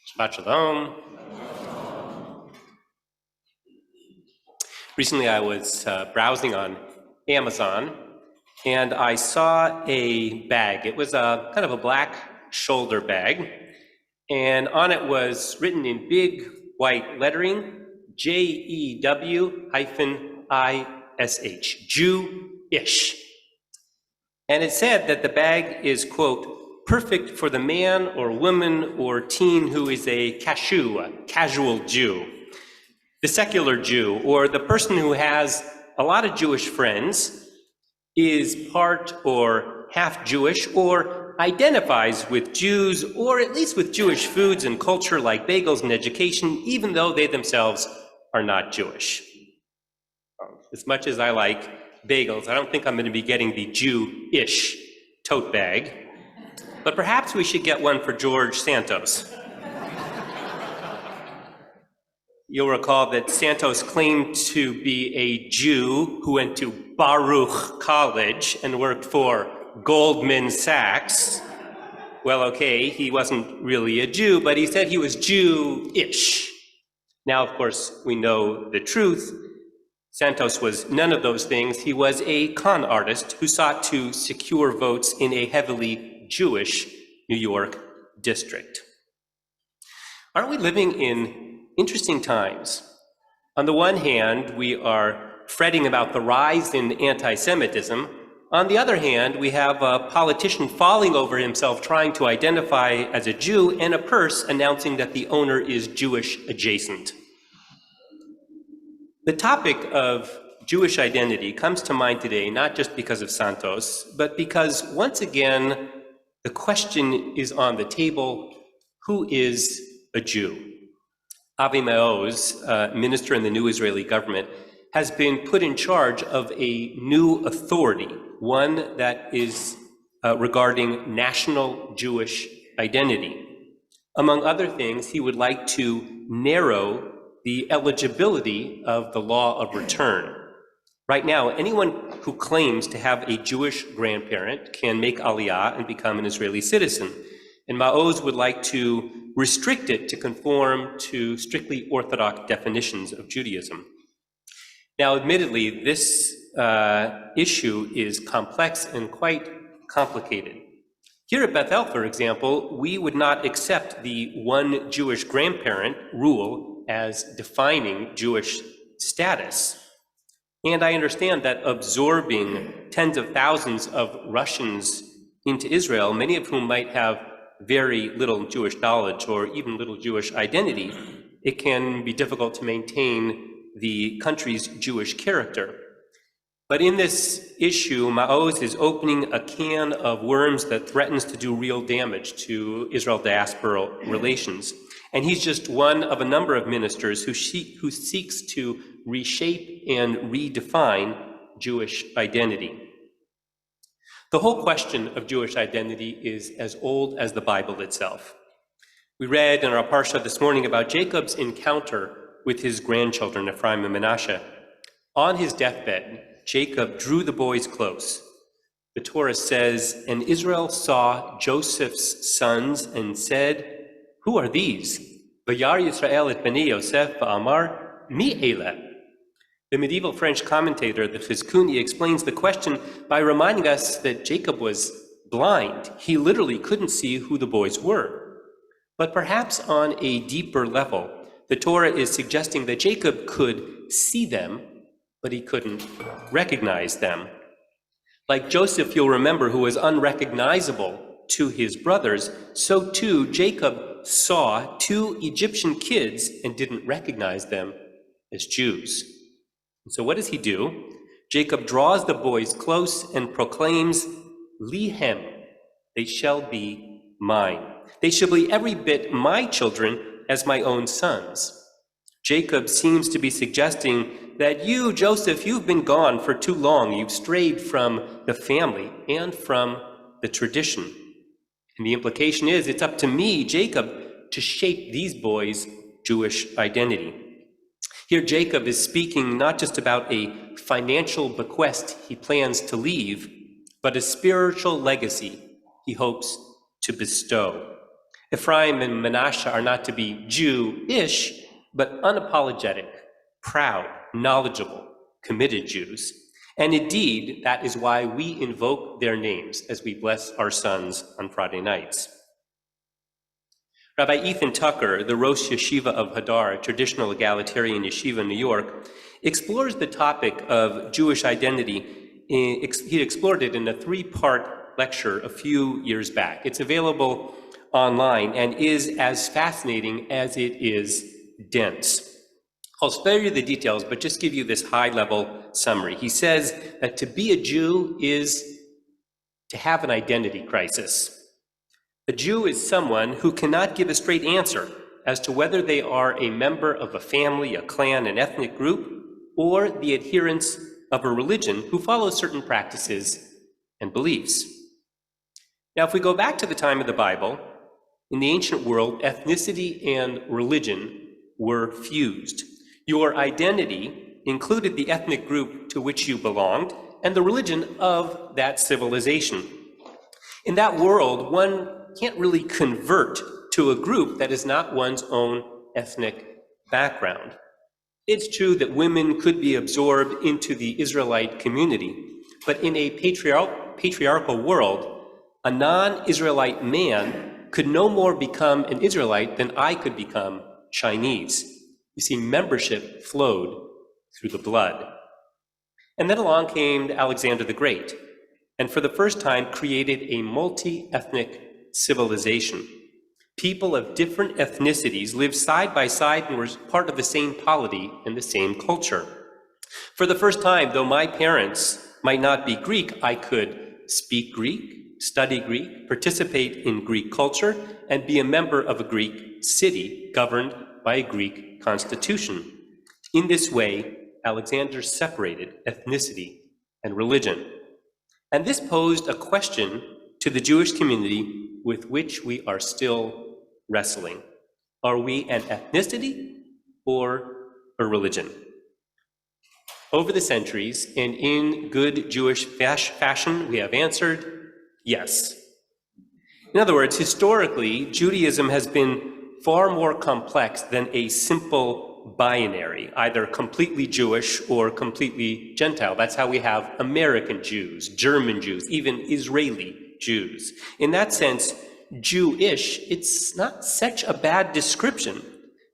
Shabbat shalom. Recently I was browsing on Amazon and I saw a bag. It was a kind of a black shoulder bag, and on it was written in big white lettering, Jew-ish, Jew-ish. And it said that the bag is, quote, perfect for the man or woman or teen who is a kashu, a casual Jew. The secular Jew, or the person who has a lot of Jewish friends, is part or half Jewish, or identifies with Jews, or at least with Jewish foods and culture like bagels and education, even though they themselves are not Jewish. As much as I like bagels, I don't think I'm going to be getting the Jew-ish tote bag, but perhaps we should get one for George Santos. You'll recall that Santos claimed to be a Jew who went to Baruch College and worked for Goldman Sachs. Well, okay, he wasn't really a Jew, but he said he was Jew-ish. Now, of course, we know the truth. Santos was none of those things. He was a con artist who sought to secure votes in a heavily Jewish New York district. Aren't we living in interesting times? On the one hand, we are fretting about the rise in anti-Semitism. On the other hand, we have a politician falling over himself trying to identify as a Jew, and a purse announcing that the owner is Jewish adjacent. The topic of Jewish identity comes to mind today, not just because of Santos, but because once again, the question is on the table: who is a Jew? Avi Maoz, minister in the new Israeli government, has been put in charge of a new authority, one that is regarding national Jewish identity. Among other things, he would like to narrow the eligibility of the law of return. Right now, anyone who claims to have a Jewish grandparent can make aliyah and become an Israeli citizen. And Maoz would like to restrict it to conform to strictly Orthodox definitions of Judaism. Now, admittedly, this issue is complex and quite complicated. Here at Bethel, for example, we would not accept the one Jewish grandparent rule as defining Jewish status. And I understand that absorbing tens of thousands of Russians into Israel, many of whom might have very little Jewish knowledge or even little Jewish identity, it can be difficult to maintain the country's Jewish character. But in this issue, Maoz is opening a can of worms that threatens to do real damage to Israel-diaspora relations. And he's just one of a number of ministers who seeks to reshape and redefine Jewish identity. The whole question of Jewish identity is as old as the Bible itself. We read in our parsha this morning about Jacob's encounter with his grandchildren, Ephraim and Manasseh. On his deathbed, Jacob drew the boys close. The Torah says, "And Israel saw Joseph's sons and said, 'Who are these?' Vayar Yisrael et bnei Yosef va'amar, Mi elah?" The medieval French commentator, the Fizkuni, explains the question by reminding us that Jacob was blind. He literally couldn't see who the boys were. But perhaps on a deeper level, the Torah is suggesting that Jacob could see them, but he couldn't recognize them. Like Joseph, you'll remember, who was unrecognizable to his brothers, so too Jacob saw two Egyptian kids and didn't recognize them as Jews. So what does he do? Jacob draws the boys close and proclaims, "Lihem, they shall be mine. They shall be every bit my children as my own sons." Jacob seems to be suggesting that you, Joseph, you've been gone for too long. You've strayed from the family and from the tradition. And the implication is it's up to me, Jacob, to shape these boys' Jewish identity. Here, Jacob is speaking not just about a financial bequest he plans to leave, but a spiritual legacy he hopes to bestow. Ephraim and Manasseh are not to be Jew-ish, but unapologetic, proud, knowledgeable, committed Jews. And indeed, that is why we invoke their names as we bless our sons on Friday nights. Rabbi Ethan Tucker, the Rosh Yeshiva of Hadar, a traditional egalitarian yeshiva in New York, explores the topic of Jewish identity. He explored it in a 3-part lecture a few years back. It's available online and is as fascinating as it is dense. I'll spare you the details, but just give you this high-level summary. He says that to be a Jew is to have an identity crisis. A Jew is someone who cannot give a straight answer as to whether they are a member of a family, a clan, an ethnic group, or the adherents of a religion who follows certain practices and beliefs. Now, if we go back to the time of the Bible, in the ancient world, ethnicity and religion were fused. Your identity included the ethnic group to which you belonged and the religion of that civilization. In that world, one can't really convert to a group that is not one's own ethnic background. It's true that women could be absorbed into the Israelite community, but in a patriarchal world, a non-Israelite man could no more become an Israelite than I could become Chinese. You see, membership flowed through the blood. And then along came Alexander the Great, and for the first time created a multi-ethnic civilization. People of different ethnicities lived side by side and were part of the same polity and the same culture. For the first time, though my parents might not be Greek, I could speak Greek, study Greek, participate in Greek culture, and be a member of a Greek city governed by a Greek constitution. In this way, Alexander separated ethnicity and religion. And this posed a question to the Jewish community with which we are still wrestling. Are we an ethnicity or a religion? Over the centuries, and in good Jewish fashion, we have answered yes. In other words, historically, Judaism has been far more complex than a simple binary, either completely Jewish or completely Gentile. That's how we have American Jews, German Jews, even Israeli Jews. In that sense, Jewish, it's not such a bad description.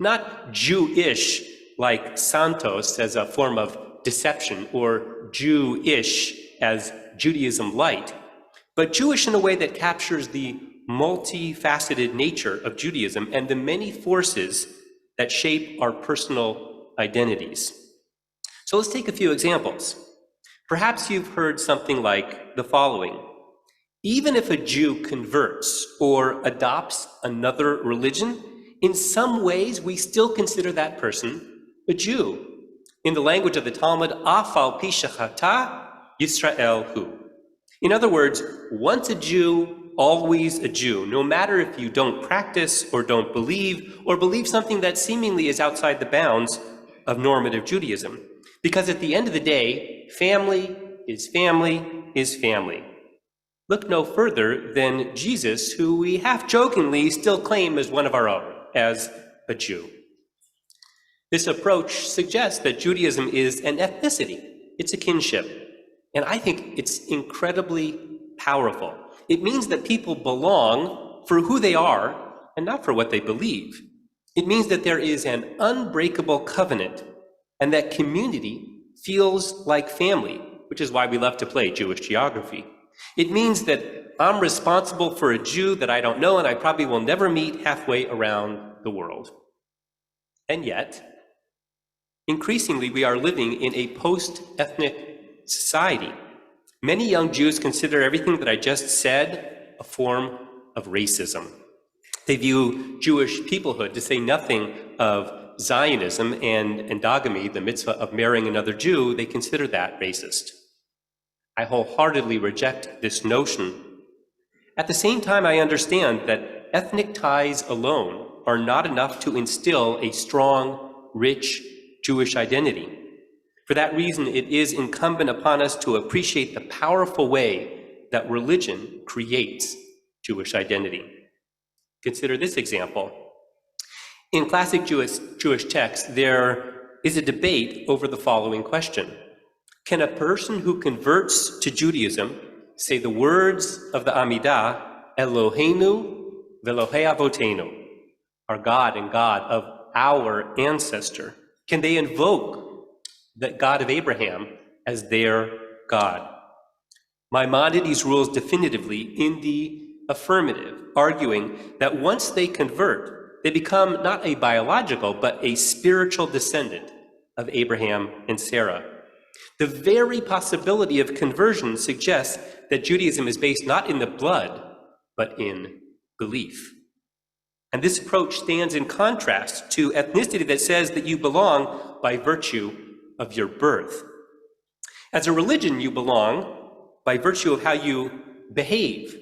Not Jewish like Santos as a form of deception, or Jewish as Judaism light, but Jewish in a way that captures the multifaceted nature of Judaism and the many forces that shape our personal identities. So let's take a few examples. Perhaps you've heard something like the following: even if a Jew converts or adopts another religion, in some ways we still consider that person a Jew. In the language of the Talmud, afal pi shechata Yisrael hu. In other words, once a Jew, always a Jew, no matter if you don't practice or don't believe, or believe something that seemingly is outside the bounds of normative Judaism. Because at the end of the day, family is family is family. Look no further than Jesus, who we half-jokingly still claim as one of our own, as a Jew. This approach suggests that Judaism is an ethnicity. It's a kinship. And I think it's incredibly powerful. It means that people belong for who they are and not for what they believe. It means that there is an unbreakable covenant and that community feels like family, which is why we love to play Jewish geography. It means that I'm responsible for a Jew that I don't know and I probably will never meet halfway around the world. And yet, increasingly, we are living in a post-ethnic society. Many young Jews consider everything that I just said a form of racism. They view Jewish peoplehood, to say nothing of Zionism and endogamy, the mitzvah of marrying another Jew, they consider that racist. I wholeheartedly reject this notion. At the same time, I understand that ethnic ties alone are not enough to instill a strong, rich Jewish identity. For that reason, it is incumbent upon us to appreciate the powerful way that religion creates Jewish identity. Consider this example. In classic Jewish texts, there is a debate over the following question. Can a person who converts to Judaism say the words of the Amidah, Eloheinu v'Elohei Avotenu, our God and God of our ancestor? Can they invoke the God of Abraham as their God? Maimonides rules definitively in the affirmative, arguing that once they convert, they become not a biological, but a spiritual descendant of Abraham and Sarah. The very possibility of conversion suggests that Judaism is based not in the blood, but in belief. And this approach stands in contrast to ethnicity that says that you belong by virtue of your birth. As a religion, you belong by virtue of how you behave,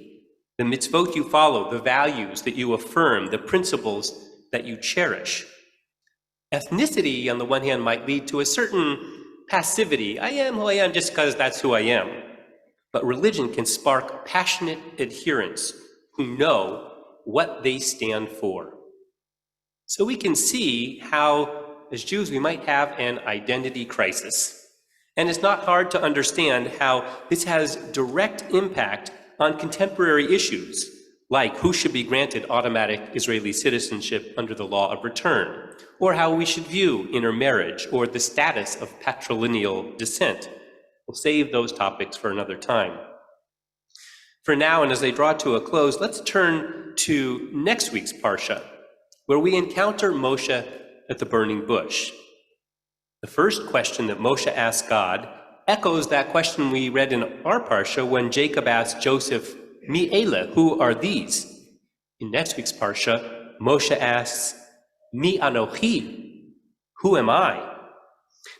the mitzvot you follow, the values that you affirm, the principles that you cherish. Ethnicity, on the one hand, might lead to a certain passivity. I am who I am just because that's who I am. But religion can spark passionate adherents who know what they stand for. So we can see how, as Jews, we might have an identity crisis. And it's not hard to understand how this has direct impact on contemporary issues, like who should be granted automatic Israeli citizenship under the law of return, or how we should view intermarriage, or the status of patrilineal descent. We'll save those topics for another time. For now, and as they draw to a close, let's turn to next week's Parsha, where we encounter Moshe at the burning bush. The first question that Moshe asked God echoes that question we read in our Parsha when Jacob asked Joseph, Mi ele, who are these? In next week's Parsha, Moshe asks, Mi anochi, who am I?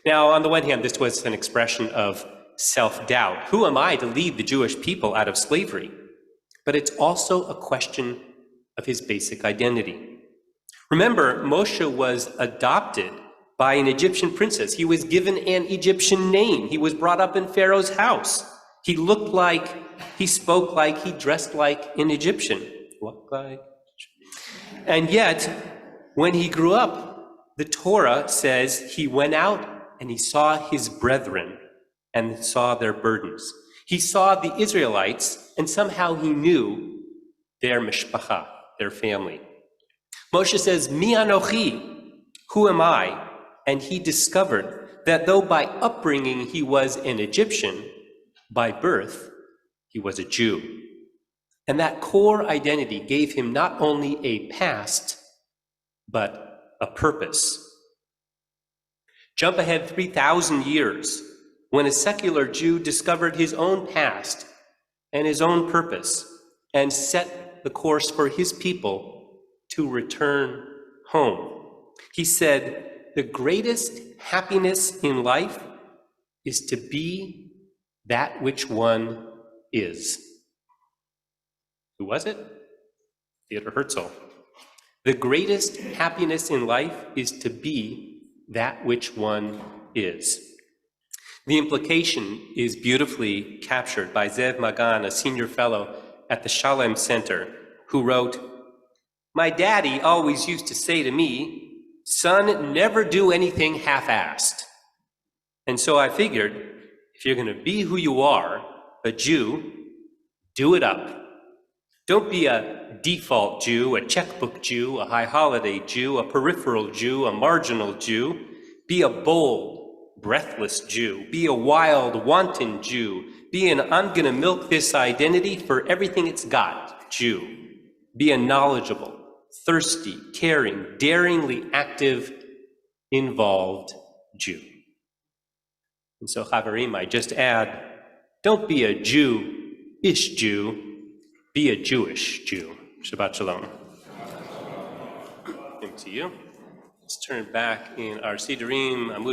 Now, on the one hand, this was an expression of self-doubt. Who am I to lead the Jewish people out of slavery? But it's also a question of his basic identity. Remember, Moshe was adopted by an Egyptian princess. He was given an Egyptian name. He was brought up in Pharaoh's house. He looked like, he spoke like, he dressed like an Egyptian. Looked like. And yet, when he grew up, the Torah says he went out and he saw his brethren and saw their burdens. He saw the Israelites, and somehow he knew their mishpacha, their family. Moshe says, Mi anochi, who am I? And he discovered that though by upbringing he was an Egyptian, by birth he was a Jew. And that core identity gave him not only a past, but a purpose. Jump ahead 3,000 years, when a secular Jew discovered his own past and his own purpose and set the course for his people to return home. He said, the greatest happiness in life is to be that which one is. Who was it? Theodor Herzl. The greatest happiness in life is to be that which one is. The implication is beautifully captured by Zev Magan, a senior fellow at the Shalem Center, who wrote, my daddy always used to say to me, son, never do anything half-assed. And so I figured, if you're going to be who you are, a Jew, do it up. Don't be a default Jew, a checkbook Jew, a high holiday Jew, a peripheral Jew, a marginal Jew. Be a bold, breathless Jew. Be a wild, wanton Jew. Be an I'm going to milk this identity for everything it's got Jew. Be a knowledgeable, thirsty, caring, daringly active, involved Jew. And so, Chavarim, I just add, don't be a Jew-ish Jew, be a Jewish Jew. Shabbat Shalom. Same to you. Let's turn back in our Sidurim, Amud